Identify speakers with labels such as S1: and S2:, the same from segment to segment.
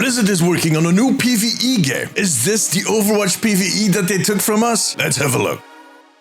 S1: Blizzard is working on a new PvE game. Is this the Overwatch PvE that they took from us? Let's have a look.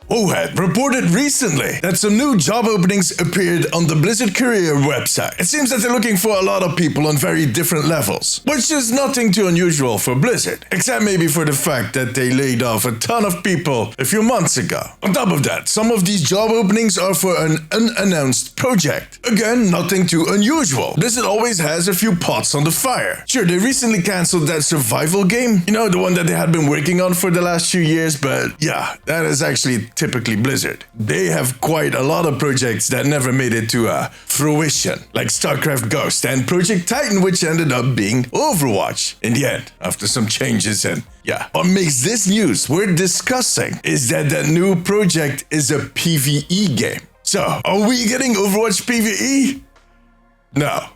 S1: Wowhead reported recently that some new job openings appeared on the Blizzard career website. It seems that they're looking for a lot of people on very different levels, which is nothing too unusual for Blizzard, except maybe for the fact that they laid off a ton of people a few months ago. On top of that, some of these job openings are for an unannounced project. Again, nothing too unusual. Blizzard always has a few pots on the fire. Sure, they recently cancelled that survival game, you know, the one that they had been working on for the last few years, but yeah, that is actually typically Blizzard. They have quite a lot of projects that never made it to fruition, like StarCraft Ghost and Project Titan, which ended up being Overwatch in the end, after some changes. And yeah, what makes this news worth discussing is that that new project is a PvE game. So, are we getting Overwatch PvE? No.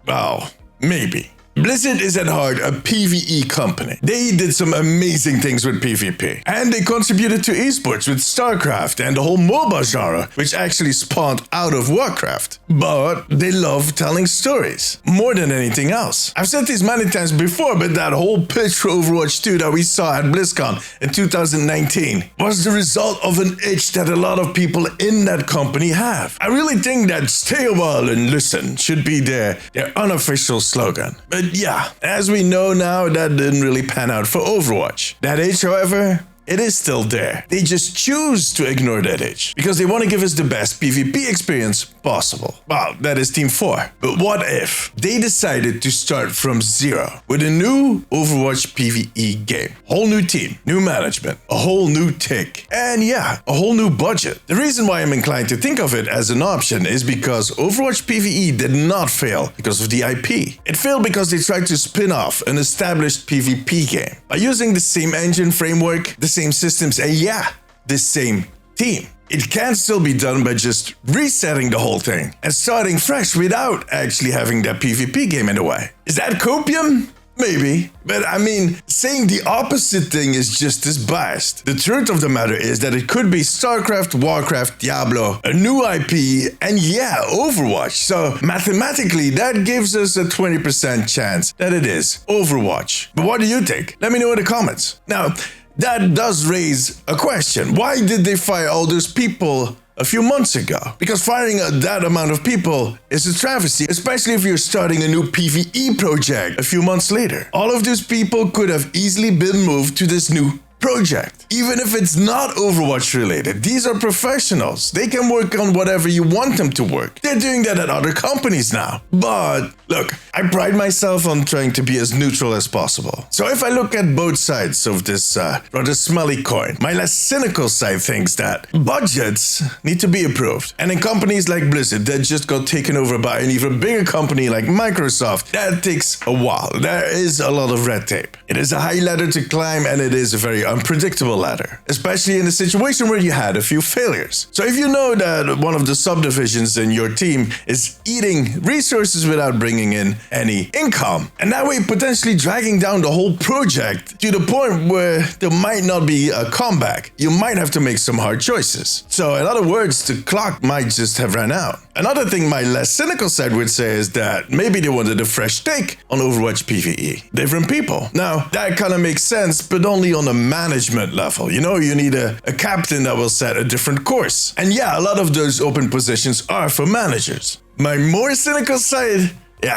S1: Well, maybe. Blizzard is at heart a PvE company. They did some amazing things with PvP, and they contributed to esports with StarCraft and the whole MOBA genre, which actually spawned out of Warcraft. But they love telling stories, more than anything else. I've said this many times before, but that whole pitch for Overwatch 2 that we saw at BlizzCon in 2019 was the result of an itch that a lot of people in that company have. I really think that stay a while and listen should be their unofficial slogan. But yeah, as we know now, that didn't really pan out for Overwatch. That itch, however, it is still there. They just choose to ignore that itch because they want to give us the best PvP experience possible. Well, that is Team 4. But what if they decided to start from zero with a new Overwatch PvE game? Whole new team, new management, a whole new tick, and yeah, a whole new budget. The reason why I'm inclined to think of it as an option is because Overwatch PvE did not fail because of the IP. It failed because they tried to spin off an established PvP game by using the same engine framework, the same systems, and yeah, the same team. It can still be done by just resetting the whole thing and starting fresh without actually having that PvP game in the way. Is that copium? Maybe, but I mean, saying the opposite thing is just as biased. The truth of the matter is that it could be StarCraft, Warcraft, Diablo, a new IP, and yeah, Overwatch. So mathematically, that gives us a 20% chance that it is Overwatch. But what do you think? Let me know in the comments. Now, that does raise a question. Why did they fire all those people a few months ago? Because firing that amount of people is a travesty, especially if you're starting a new PvE project a few months later. All of those people could have easily been moved to this new project. Even if it's not Overwatch related, these are professionals. They can work on whatever you want them to work. They're doing that at other companies now. But look, I pride myself on trying to be as neutral as possible. So if I look at both sides of this rather smelly coin, my less cynical side thinks that budgets need to be approved. And in companies like Blizzard that just got taken over by an even bigger company like Microsoft, that takes a while. There is a lot of red tape. It is a high ladder to climb, and it is a very unpredictable ladder, especially in a situation where you had a few failures. So if you know that one of the subdivisions in your team is eating resources without bringing in any income, and that way potentially dragging down the whole project to the point where there might not be a comeback, you might have to make some hard choices. So in other words, the clock might just have run out. Another thing my less cynical side would say is that maybe they wanted a fresh take on Overwatch PvE. Different people. Now, that kind of makes sense, but only on a management level. You know, you need a captain that will set a different course. And yeah, a lot of those open positions are for managers. My more cynical side,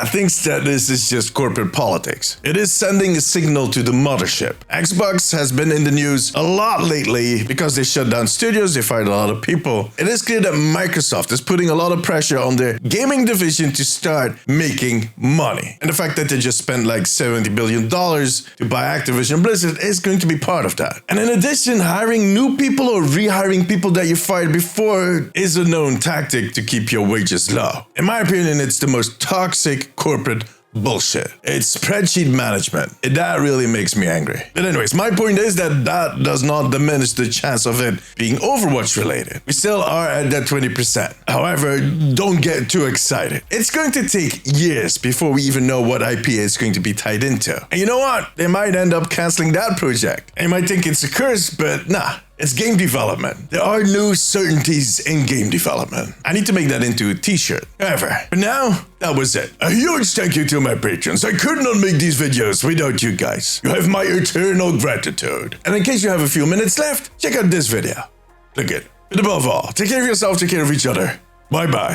S1: thinks that this is just corporate politics. It is sending a signal to the mothership. Xbox has been in the news a lot lately because they shut down studios, they fired a lot of people. It is clear that Microsoft is putting a lot of pressure on their gaming division to start making money. And the fact that they just spent like $70 billion to buy Activision Blizzard is going to be part of that. And in addition, hiring new people or rehiring people that you fired before is a known tactic to keep your wages low. In my opinion, it's the most toxic corporate bullshit. It's spreadsheet management. That really makes me angry. But anyways, my point is that does not diminish the chance of it being Overwatch related. We still are at that 20%. However, don't get too excited. It's going to take years before we even know what IP it's going to be tied into. And you know what? They might end up canceling that project. And you might think it's a curse, but nah. It's game development. There are no certainties in game development. I need to make that into a t-shirt. However, for now, that was it. A huge thank you to my patrons. I could not make these videos without you guys. You have my eternal gratitude. And in case you have a few minutes left, check out this video. Click it. But above all, take care of yourself, take care of each other. Bye-bye.